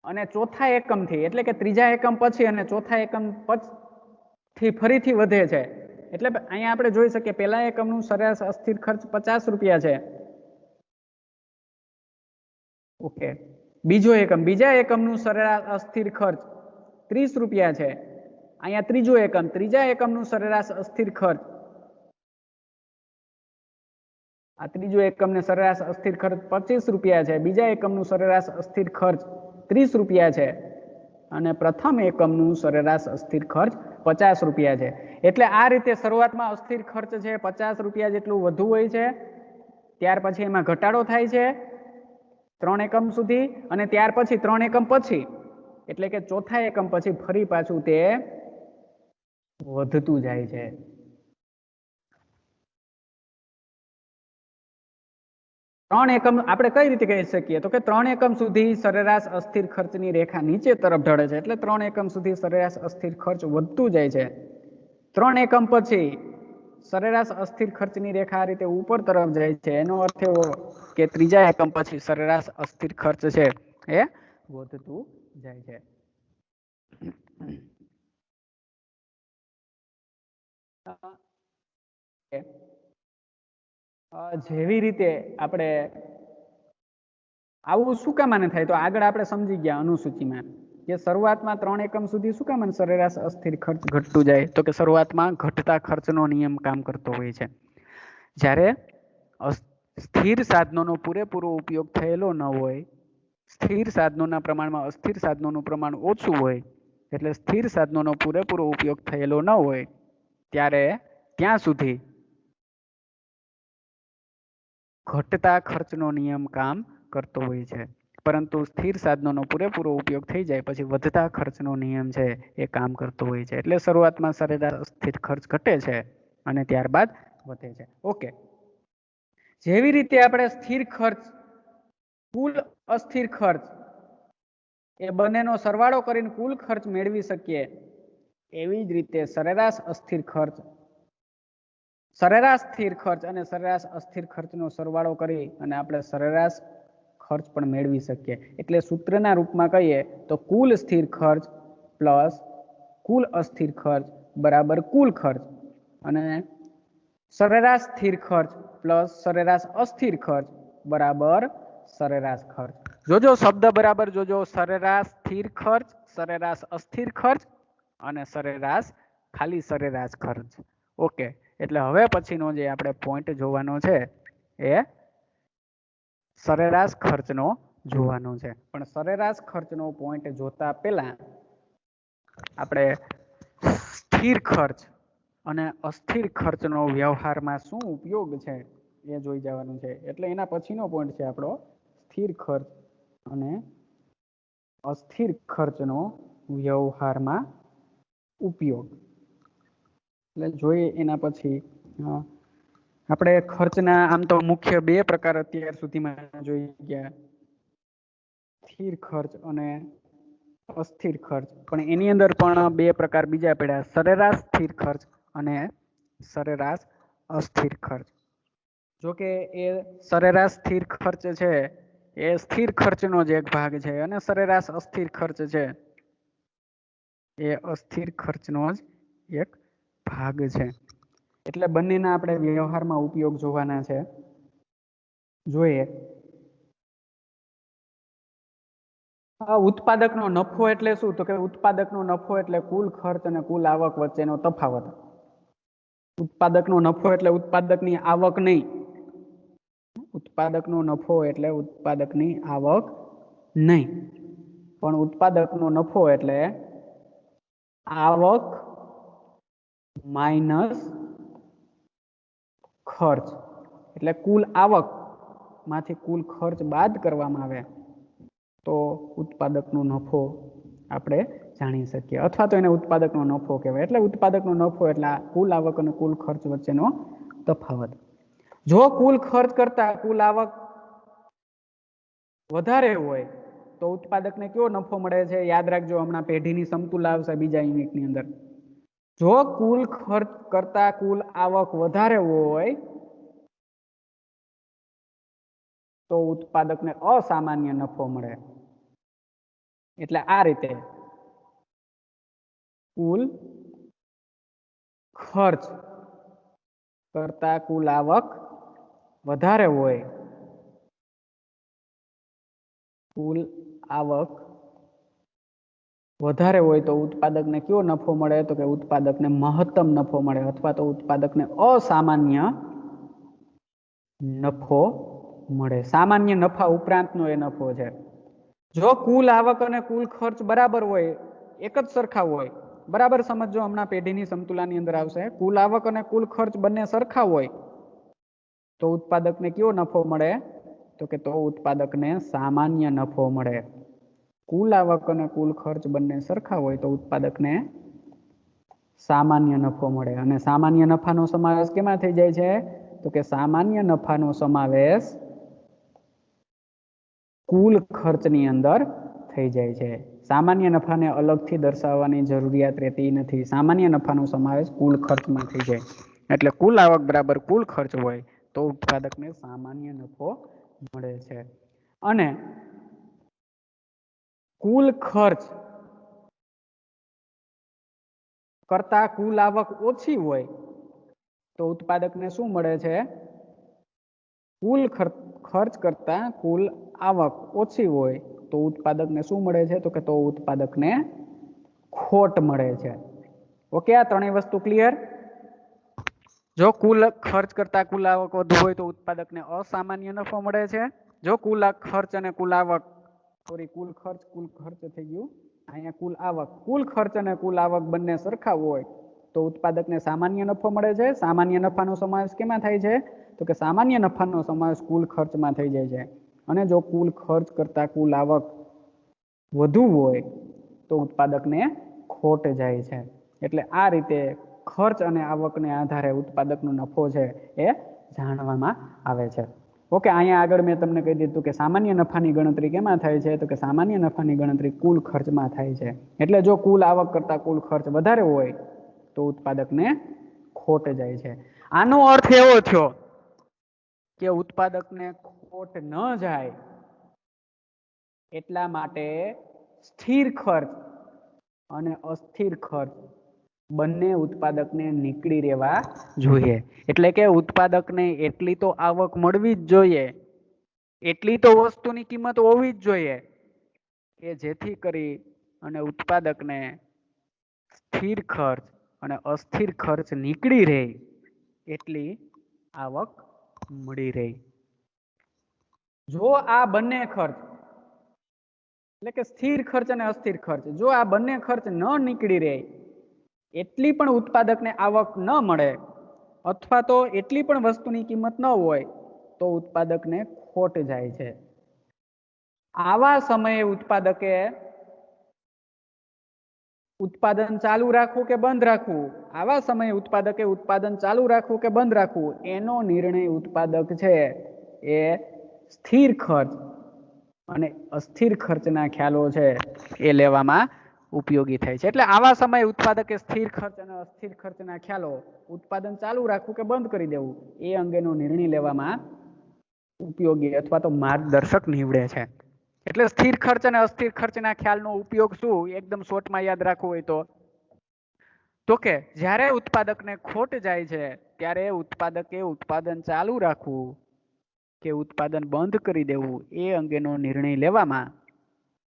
અને ચોથા એકમથી એટલે કે ત્રીજા એકમ પછી અને ચોથા એકમ પછી ફરીથી વધે છે. એટલે અહીંયા આપણે જોઈ શકીએ પેલા એકમનું સરેરાશ અસ્થિર ખર્ચ 50 રૂપિયા છે. ઓકે, બીજો એકમ, બીજા એકમનું સરેરાશ અસ્થિર ખર્ચ 30 રૂપિયા છે. અહીંયા ત્રીજો એકમ, ત્રીજા એકમનું સરેરાશ અસ્થિર ખર્ચ, આ ત્રીજો એકમને સરેરાશ અસ્થિર ખર્ચ 25 રૂપિયા છે. બીજા એકમનું સરેરાશ અસ્થિર ખર્ચ 30 રૂપિયા છે અને પ્રથમ એકમનું સરેરાશ અસ્થિર ખર્ચ 50 રૂપિયા છે. એટલે આ રીતે શરૂઆતમાં અસ્થિર ખર્ચ છે 50 રૂપિયા જેટલું વધુ હોય છે, ત્યાર પછી એમાં ઘટાડો થાય છે 3 એકમ સુધી અને ત્યાર પછી 3 એકમ પછી એટલે કે ચોથા એકમ પછી ફરી પાછું તે વધતું જાય છે. ત્રણ એકમ આપણે કઈ રીતે કહી શકીએ તો કે 3 એકમ સુધી સરેરાશ અસ્થિર ખર્ચની રેખા નીચે તરફ ઢળે છે એટલે 3 એકમ સુધી સરેરાશ અસ્થિર ખર્ચ વધતું જાય છે. 3 એકમ પછી સરેરાશ અસ્થિર ખર્ચની રેખા આ રીતે ઉપર તરફ જાય છે. એનો અર્થ એવો કે ત્રીજા એકમ પછી સરેરાશ અસ્થિર ખર્ચ છે એ વધતું જાય છે. જેવી રીતે આપણે આવું શું કામ આને થાય તો આગળ આપણે સમજી ગયા અનુસૂચિમાં કે શરૂઆતમાં 3 એકમ સુધી શું કામ સરેરાશ અસ્થિર ખર્ચ ઘટતું જાય તો કે શરૂઆતમાં ઘટતા ખર્ચનો નિયમ કામ કરતો હોય છે. જ્યારે સ્થિર સાધનોનો પૂરેપૂરો ઉપયોગ થયેલો ન હોય, સ્થિર સાધનોના પ્રમાણમાં અસ્થિર સાધનોનું પ્રમાણ ઓછું હોય એટલે સ્થિર સાધનોનો પૂરેપૂરો ઉપયોગ થયેલો ન હોય ત્યારે ત્યાં સુધી ઘટતા ખર્ચનો નિયમ કામ કરતો હોય છે. પરંતુ સ્થિર સાધનોનો પૂરેપૂરો ઉપયોગ થઈ જાય પછી વધતા ખર્ચનો નિયમ છે એ કામ કરતો હોય છે. એટલે શરૂઆતમાં સરેરાશ અસ્થિર ખર્ચ ઘટે છે અને ત્યારબાદ વધે છે. ઓકે, જેવી રીતે આપણે સ્થિર ખર્ચ, કુલ અસ્થિર ખર્ચ એ બંનેનો સરવાળો કરીને કુલ ખર્ચ મેળવી શકીએ એવી જ રીતે સરેરાશ અસ્થિર ખર્ચ, સરેરાશ સ્થિર ખર્ચ અને સરેરાશ અસ્થિર ખર્ચનો સરવાળો કરી અને આપણે સરેરાશ ખર્ચ પણ મેળવી શકીએ. એટલે સૂત્રના રૂપમાં કહીએ તો કુલ સ્થિર ખર્ચ પ્લસ કુલ અસ્થિર ખર્ચ બરાબર કુલ ખર્ચ અને સરેરાશ સ્થિર ખર્ચ પ્લસ સરેરાશ અસ્થિર ખર્ચ બરાબર સરેરાશ ખર્ચ. જોજો શબ્દ બરાબર જોજો, સરેરાશ સ્થિર ખર્ચ, સરેરાશ અસ્થિર ખર્ચ અને સરેરાશ ખાલી સરેરાશ ખર્ચ. ઓકે, એટલે હવે પછીનો જે આપણે પોઈન્ટ જોવાનો છે એ સરેરાશ ખર્ચનો જોવાનો છે. પણ સરેરાશ ખર્ચનો પોઈન્ટ જોતા પહેલા આપણે સ્થિર ખર્ચ અને અસ્થિર ખર્ચનો વ્યવહારમાં શું ઉપયોગ છે એ જોઈ જવાનું છે. એટલે એના પછીનો પોઈન્ટ છે આપણો સ્થિર ખર્ચ અને અસ્થિર ખર્ચનો વ્યવહારમાં ઉપયોગ. એટલે જોઈએ એના પછી આપણે ખર્ચના આમ તો મુખ્ય 2 પ્રકાર અત્યાર સુધીમાં જોઈ ગયા, સ્થિર ખર્ચ અને અસ્થિર ખર્ચ. પણ એની અંદર પણ 2 પ્રકાર બીજા પડ્યા, સરેરાશ સ્થિર ખર્ચ અને સરેરાશ અસ્થિર ખર્ચ. જો કે એ સરેરાશ સ્થિર ખર્ચ છે એ સ્થિર ખર્ચનો જ એક ભાગ છે અને સરેરાશ અસ્થિર ખર્ચ છે એ અસ્થિર ખર્ચનો જ એક ભાગ છે. એટલે બંનેના આપણે વ્યવહારમાં ઉપયોગ જોવાના છે. જોઈએ ઉત્પાદકનો નફો એટલે શું તો કે ઉત્પાદકનો નફો એટલે કુલ ખર્ચ અને કુલ આવક વચ્ચેનો તફાવત. ઉત્પાદકનો નફો એટલે ઉત્પાદકની આવક નહીં, ઉત્પાદકનો નફો એટલે ઉત્પાદકની આવક નહીં. પણ ઉત્પાદકનો નફો એટલે આવક માઇનસ ખર્ચ, એટલે કુલ આવક માંથી કુલ ખર્ચ બાદ કરવામાં આવે તો ઉત્પાદકનો નફો આપણે જાણી શકીએ, અથવા તો એને ઉત્પાદકનો નફો કહેવાય. એટલે ઉત્પાદકનો નફો એટલે કુલ આવક અને કુલ ખર્ચ વચ્ચેનો તફાવત. જો કુલ ખર્ચ કરતા કુલ આવક વધારે હોય તો ઉત્પાદકને કેવો નફો મળે છે? યાદ રાખજો, હમણાં પેઢીની સમતુલા આવશે બીજા યુનિટની અંદર. જો કુલ ખર્ચ કરતા કુલ આવક વધારે હોય તો ઉત્પાદકને અસામાન્ય નફો મળે. એટલે આ રીતે કુલ ખર્ચ કરતા કુલ આવક વધારે હોય, કુલ આવક વધારે હોય તો ઉત્પાદકને કેવો નફો મળે? તો કે ઉત્પાદકને મહત્તમ નફો મળે, અથવા તો ઉત્પાદકને અસામાન્ય નફો મળે. સામાન્ય નફા ઉપરાંતનો એ નફો છે. જો કુલ આવક અને કુલ ખર્ચ બરાબર હોય, એક જ સરખા હોય, બરાબર સમજો, હમણાં પેઢીની સમતુલાની અંદર આવશે, કુલ આવક અને કુલ ખર્ચ બંને સરખા હોય તો ઉત્પાદકને કેવો નફો મળે? તો કે ઉત્પાદકને સામાન્ય નફો મળે. કુલ આવક અને કુલ ખર્ચ બંને સરખા હોય તો ઉત્પાદકને સામાન્ય નફો મળે. અને સામાન્ય નફાનો સમાવેશ કેમાં થઈ જાય છે? તો કે સામાન્ય નફાનો સમાવેશ કુલ ખર્ચની અંદર થઈ જાય છે. સામાન્ય નફાને અલગથી દર્શાવવાની જરૂરિયાત રહેતી નથી. સામાન્ય નફાનો સમાવેશ કુલ ખર્ચમાં થઈ જાય. એટલે કુલ આવક બરાબર કુલ ખર્ચ હોય તો ઉત્પાદકને સામાન્ય નફો મળે છે. અને કુલ ખર્ચ કરતા કુલ આવક ઓછી હોય તો ઉત્પાદકને શું મળે છે? કુલ ખર્ચ કરતા કુલ આવક ઓછી હોય તો ઉત્પાદકને શું મળે છે? તો કે ઉત્પાદકને ખોટ મળે છે. ઓકે, આ ત્રણેય વસ્તુ ક્લિયર? જો કુલ ખર્ચ કરતા કુલ આવક વધુ હોય તો ઉત્પાદકને અસામાન્ય નફો મળે છે. જો કુલ ખર્ચ અને કુલ આવક, કુલ ખર્ચ થઈ ગયું, અહીંયા કુલ ખર્ચ અને કુલ આવક બંને સરખા હોય તો ઉત્પાદકને સામાન્ય નફો મળે છે. સામાન્ય નફાનો સમાવેશ કેમાં થાય છે? તો કે સામાન્ય નફાનો સમાવેશ કુલ ખર્ચમાં થઈ જાય છે. અને જો કુલ ખર્ચ કરતા કુલ આવક વધુ હોય તો ઉત્પાદકને ખોટ જાય છે. એટલે આ રીતે ખર્ચ અને આવકને આધારે ઉત્પાદકનો નફો છે એ જાણવામાં આવે છે. ઓકે, અહીંયા આગળ મેં તમને કહી દીધું કે સામાન્ય નફાની ગણતરી કેમાં થાય છે? તો કે સામાન્ય નફાની ગણતરી કુલ ખર્ચમાં થાય છે. એટલે જો કુલ આવક કરતા કુલ ખર્ચ વધારે હોય તો ઉત્પાદકને ખોટ જાય છે. આનો અર્થ એવો થયો કે ઉત્પાદકને ખોટ ન જાય એટલા માટે સ્થિર ખર્ચ અને અસ્થિર ખર્ચ બંને ઉત્પાદકને નીકળી રહેવા જોઈએ. એટલે કે ઉત્પાદકને એટલી તો આવક મળવી જ જોઈએ, એટલી તો વસ્તુની કિંમત હોવી જ જોઈએ કે જેથી કરી અને ઉત્પાદકને સ્થિર ખર્ચ અને અસ્થિર ખર્ચ નીકળી રહે એટલી આવક મળી રહે. જો આ બંને ખર્ચ એટલે કે સ્થિર ખર્ચ અને અસ્થિર ખર્ચ, જો આ બંને ખર્ચ ન નીકળી રહે, એટલી પણ ઉત્પાદકને આવક ન મળે અથવા તો એટલી પણ વસ્તુની કિંમત ન હોય તો ઉત્પાદકને ખોટ જાય છે. આવા સમયે ઉત્પાદકે ઉત્પાદન ચાલુ રાખવું કે બંધ રાખવું, આવા સમયે ઉત્પાદકે ઉત્પાદન ચાલુ રાખવું કે બંધ રાખવું એનો નિર્ણય ઉત્પાદક છે એ સ્થિર ખર્ચ અને અસ્થિર ખર્ચના ખ્યાલો છે એ લેવામાં ઉપયોગી થાય છે. એટલે આવા સમયે ઉત્પાદકે સ્થિર ખર્ચ અને અસ્થિર ખર્ચના ખ્યાલો, ઉત્પાદન ચાલુ રાખવું કે બંધ કરી દેવું એ અંગેનો નિર્ણય લેવામાં ઉપયોગી અથવા તો માર્ગદર્શક નીવડે છે. એટલે સ્થિર ખર્ચ અને અસ્થિર ખર્ચના ખ્યાલનો ઉપયોગ શું, એકદમ શોર્ટમાં યાદ રાખવું હોય તો કે જ્યારે ઉત્પાદકને ખોટ જાય છે ત્યારે ઉત્પાદકે ઉત્પાદન ચાલુ રાખવું કે ઉત્પાદન બંધ કરી દેવું એ અંગેનો નિર્ણય લેવામાં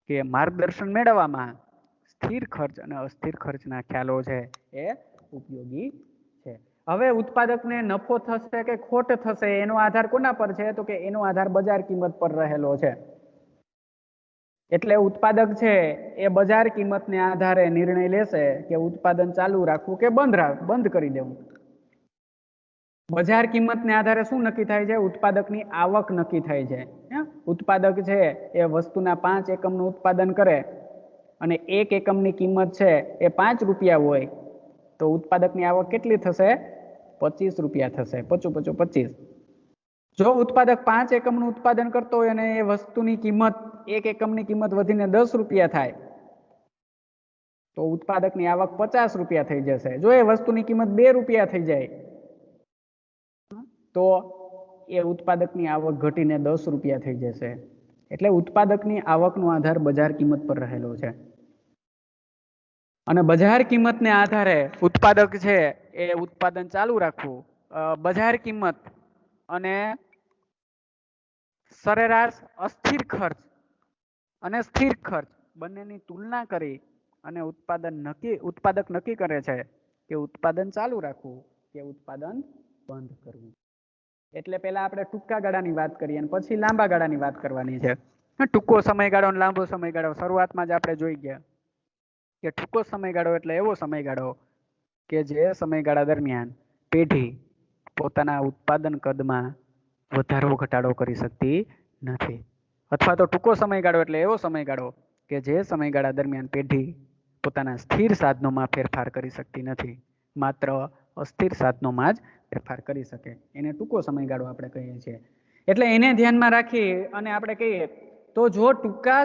કે માર્ગદર્શન મેળવવામાં સ્થિર ખર્ચ અને અસ્થિર ખર્ચના ખ્યાલો છે એ ઉપયોગી છે. હવે ઉત્પાદકને નફો થશે કે ખોટ થશે એનો આધાર કોના પર છે? તો કે એનો આધાર બજાર કિંમત પર રહેલો છે. એટલે ઉત્પાદક છે એ બજાર કિંમતને આધારે નિર્ણય લેશે કે ઉત્પાદન ચાલુ રાખવું કે બંધ કરી દેવું. બજાર કિંમતને આધારે શું નક્કી થાય છે? ઉત્પાદકની આવક નક્કી થાય છે. ઉત્પાદક છે એ વસ્તુના 5 એકમનું ઉત્પાદન કરે અને 1 એકમની કિંમત છે એ 5 રૂપિયા હોય તો ઉત્પાદકની આવક કેટલી થશે? 25 રૂપિયા થશે. 25. જો ઉત્પાદક 5 એકમનું ઉત્પાદન કરતો હોય અને એ વસ્તુની કિંમત 1 એકમની કિંમત વધીને 10 રૂપિયા થાય તો ઉત્પાદકની આવક 50 રૂપિયા થઈ જશે. જો એ વસ્તુની કિંમત 2 રૂપિયા થઈ જાય તો એ ઉત્પાદકની આવક ઘટીને 10 રૂપિયા થઈ જશે. એટલે ઉત્પાદકની આવકનો આધાર બજાર કિંમત પર રહેલો છે અને બજાર કિંમતને આધારે ઉત્પાદક છે એ ઉત્પાદન ચાલુ રાખવું. બજાર કિંમત અને સરેરાશ અસ્થિર ખર્ચ અને સ્થિર ખર્ચ બંનેની તુલના કરી અને ઉત્પાદક નક્કી કરે છે કે ઉત્પાદન ચાલુ રાખવું કે ઉત્પાદન બંધ કરવું. એટલે પહેલા આપણે ટૂંકા ગાળાની વાત કરીએ અને પછી લાંબા ગાળાની વાત કરવાની છે. ટૂંકો સમયગાળો અને લાંબો સમયગાળો શરૂઆતમાં જ આપણે જોઈ ગયા કે ટૂંકો સમયગાળો એટલે એવો સમયગાળો કે જે સમયગાળા દરમિયાન પેઢી પોતાના ઉત્પાદન કદમાં વધારો ઘટાડો કરી શકતી નથી. અથવા તો ટૂંકો સમયગાળો એટલે એવો સમયગાળો કે જે સમયગાળા દરમિયાન પેઢી પોતાના સ્થિર સાધનોમાં ફેરફાર કરી શકતી નથી, માત્ર અસ્થિર સાધનોમાં જ ફેરફાર કરી શકે. એને ટૂંકો સમયગાળો આપણે કહીએ છીએ. એટલે એને ધ્યાનમાં રાખી અને આપણે કહીએ તો જો ટૂંકા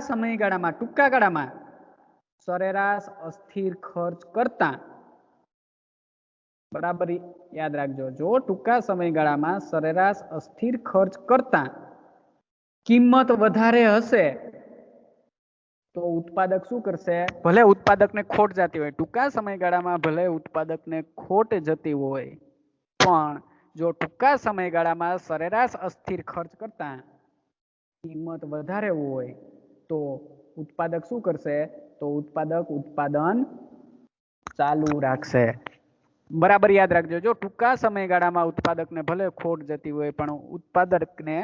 ગાળામાં સરેરાશ અસ્થિર ખર્ચ કરતા, બરાબર યાદ રાખજો, જો ટૂંકા સમયગાળામાં સરેરાશ અસ્થિર ખર્ચ કરતા કિંમત વધારે હશે તો ઉત્પાદક શું કરશે? ભલે ઉત્પાદકને ખોટ જતી હોય, ટૂંકા સમયગાળામાં ભલે ઉત્પાદકને ખોટ જતી હોય, પણ જો ટૂંકા સમયગાળામાં સરેરાશ અસ્થિર ખર્ચ કરતા કિંમત વધારે હોય તો ઉત્પાદક શું કરશે? તો ઉત્પાદક ઉત્પાદન ચાલુ રાખશે. બરાબર યાદ રાખજો, જો ટૂંકા સમયગાળામાં ઉત્પાદકને ભલે ખોટ જતી હોય પણ ઉત્પાદકને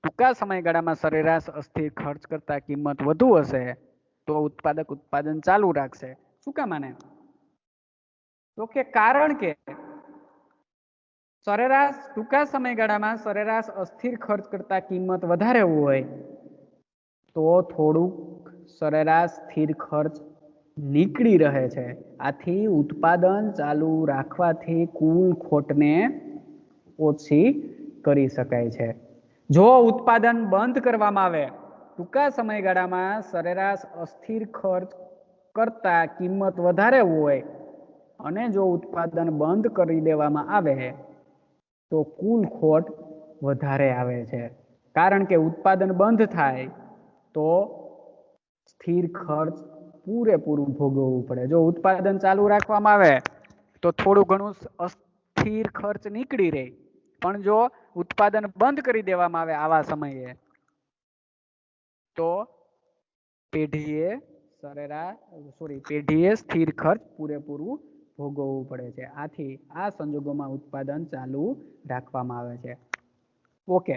ટૂંકા સમયગાળામાં સરેરાશ અસ્થિર ખર્ચ કરતા કિંમત વધુ હશે તો ઉત્પાદક ઉત્પાદન ચાલુ રાખશે. શું કામ માને? તો કે કારણ કે ટૂંકા સમયગાળામાં સરેરાશ અસ્થિર ખર્ચ કરતા કિંમત વધારે હોય તો થોડુંક સરેરાશ સ્થિર ખર્ચ નીકળી રહે છે. આથી ઉત્પાદન ચાલુ રાખવાથી કુલ ખોટને ઓછી કરી શકાય છે. જો ઉત્પાદન બંધ કરવામાં આવે, ટૂંકા સમયગાળામાં સરેરાશ અસ્થિર ખર્ચ કરતા કિંમત વધારે હોય અને જો ઉત્પાદન બંધ કરી દેવામાં આવે તો કુલ ખોટ વધારે આવે છે. કારણ કે ઉત્પાદન બંધ થાય તો સ્થિર ખર્ચ પૂરેપૂરું ભોગવવું પડે. જો ઉત્પાદન ચાલુ રાખવામાં આવે તો થોડું ઘણું અસ્થિર ખર્ચ નીકળી રહે, પણ જો ઉત્પાદન બંધ કરી દેવામાં આવે આવા સમયે તો પેઢીએ સ્થિર ખર્ચ પૂરેપૂરું ભોગવવું પડે છે. આથી આ સંજોગોમાં ઉત્પાદન ચાલુ રાખવામાં આવે છે. ઓકે,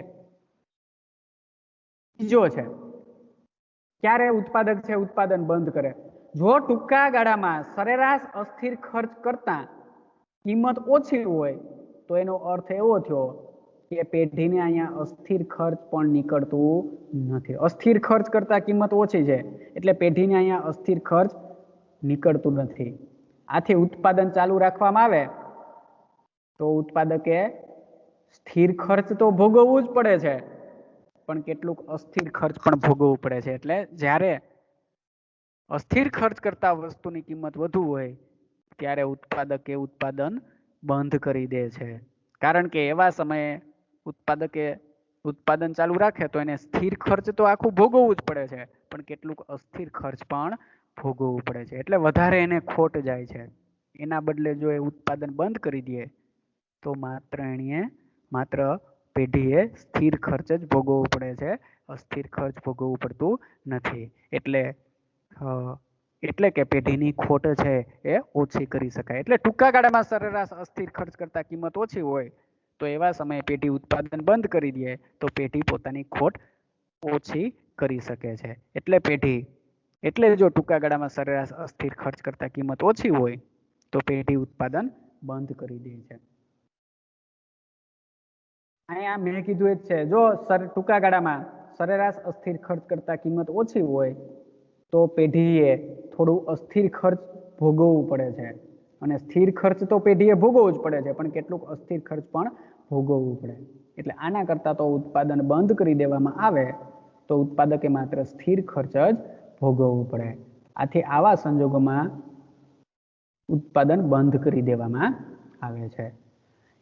બીજો છે ક્યારે ઉત્પાદક છે ઉત્પાદન બંધ કરે? જો ટૂંકા ગાળામાં સરેરાશ અસ્થિર ખર્ચ કરતા કિંમત ઓછી હોય તો એનો અર્થ એવો થયો કે પેઢીને અહીંયા અસ્થિર ખર્ચ પણ નીકળતું નથી. અસ્થિર ખર્ચ કરતા કિંમત ઓછી છે એટલે પેઢીને અહીંયા અસ્થિર ખર્ચ નીકળતું નથી. આથી ઉત્પાદન ચાલુ રાખવામાં આવે તો ઉત્પાદકે સ્થિર ખર્ચ તો ભોગવવું જ પડે છે પણ કેટલુંક અસ્થિર ખર્ચ પણ ભોગવવું પડે છે. એટલે જ્યારે અસ્થિર ખર્ચ કરતા વસ્તુની કિંમત વધુ હોય ત્યારે ઉત્પાદકે ઉત્પાદન બંધ કરી દે છે. કારણ કે એવા સમયે ઉત્પાદકે ઉત્પાદન ચાલુ રાખે તો એને સ્થિર ખર્ચ તો આખું ભોગવવું જ પડે છે પણ કેટલુંક અસ્થિર ખર્ચ પણ ભોગવવું પડે છે. એટલે વધારે એને ખોટ જાય છે. એના બદલે જો એ ઉત્પાદન બંધ કરી દે તો માત્ર પેઢીએ સ્થિર ખર્ચ જ ભોગવવું પડે છે, અસ્થિર ખર્ચ ભોગવવું પડતું નથી. એટલે કે પેઢીની ખોટ છે એ ઓછી કરી શકાય. એટલે ટૂંકા ગાળામાં સરેરાશ અસ્થિર ખર્ચ કરતા કિંમત ઓછી હોય તો એવા સમયે પેઢી ઉત્પાદન બંધ કરી દે તો પેઢી પોતાની ખોટ ઓછી કરી શકે છે. એટલે પેઢી એટલે જો ટૂંકા ગાળામાં સરેરાશ અસ્થિર ખર્ચ કરતા કિંમત ઓછી હોય તો પેઢી ઉત્પાદન બંધ કરી દે છે. અહીંયા મેં કીધું જ છે, જો ટૂંકા ગાળામાં સરેરાશ અસ્થિર ખર્ચ કરતા કિંમત ઓછી હોય તો પેઢીએ થોડું અસ્થિર ખર્ચ ભોગવવું પડે છે. અને સ્થિર ખર્ચ તો પેઢીએ ભોગવવું જ પડે છે, પણ કેટલુંક અસ્થિર ખર્ચ પણ ભોગવવું પડે. એટલે આના કરતાં તો ઉત્પાદન બંધ કરી દેવામાં આવે તો ઉત્પાદકે માત્ર સ્થિર ખર્ચ જ ભોગવવું પડે. આથી આવા સંજોગોમાં ઉત્પાદન બંધ કરી દેવામાં આવે છે.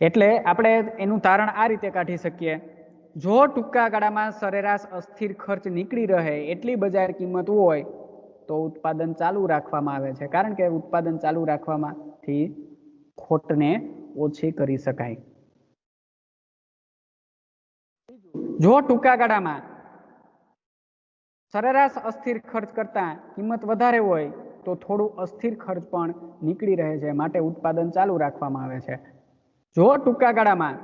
એટલે આપણે એનું તારણ આ રીતે કાઢી શકીએ, જો ટૂંકા ગાળામાં સરેરાશ અસ્થિર ખર્ચ નીકળી રહે એટલી બજાર કિંમત હોય તો ઉત્પાદન ચાલુ રાખવામાં આવે છે, કારણ કે ઉત્પાદન ચાલુ રાખવાથી ખોટને ઓછી કરી શકાય. જો ટૂંકા ગાળામાં સરેરાશ અસ્થિર ખર્ચ કરતા કિંમત વધારે હોય તો થોડું અસ્થિર ખર્ચ પણ નીકળી રહે છે, માટે ઉત્પાદન ચાલુ રાખવામાં આવે છે. જો ટૂંકા ગાળામાં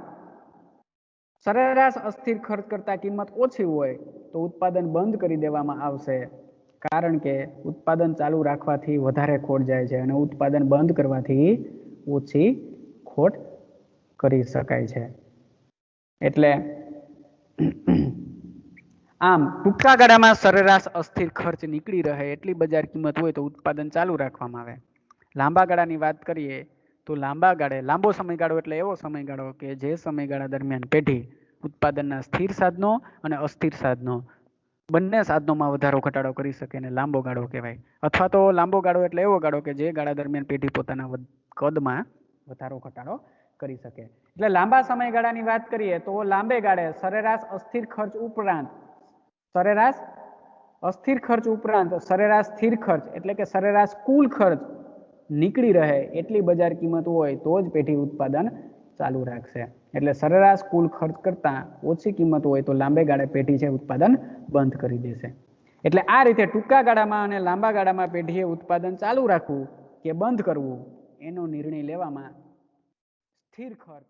સરેરાશ અસ્થિર ખર્ચ કરતા કિંમત ઓછી હોય તો ઉત્પાદન બંધ કરી દેવામાં આવશે, કારણ કે ઉત્પાદન ચાલુ રાખવાથી વધારે ખોટ જાય છે અને ઉત્પાદન બંધ કરવાથી ઓછી ખોટ કરી શકાય છે. એટલે આમ ટૂંકા ગાળામાં સરેરાશ અસ્થિર ખર્ચ નીકળી રહે એટલી બજાર કિંમત હોય તો ઉત્પાદન ચાલુ રાખવામાં આવે. લાંબા ગાળાની વાત કરીએ તો લાંબો સમયગાળો એટલે એવો સમયગાળો કે જે સમયગાળા દરમિયાન પેઢી ઉત્પાદનના સ્થિર સાધનો અને અસ્થિર સાધનો બંને સાધનોમાં વધારો ઘટાડો કરી શકે ને લાંબો ગાળો કહેવાય. અથવા તો લાંબો ગાળો એટલે એવો ગાળો કે જે ગાળા દરમિયાન પેઢી પોતાના કદમાં વધારો ઘટાડો કરી શકે. એટલે લાંબા સમયગાળાની વાત કરીએ તો લાંબે ગાળે સરેરાશ અસ્થિર ખર્ચ ઉપરાંત સરેરાશ સ્થિર ખર્ચ એટલે કે સરેરાશ કુલ ખર્ચ નીકળી રહે એટલી બજાર કિંમત હોય તો જ પેઢી ઉત્પાદન ચાલુ રાખશે. એટલે સરેરાશ કુલ ખર્ચ કરતા ઓછી કિંમત હોય તો લાંબે ગાળે પેઢી છે ઉત્પાદન બંધ કરી દેશે. એટલે આ રીતે ટૂંકા ગાળામાં અને લાંબા ગાળામાં પેઢીએ ઉત્પાદન ચાલુ રાખવું કે બંધ કરવું એનો નિર્ણય લેવામાં સ્થિર ખર્ચ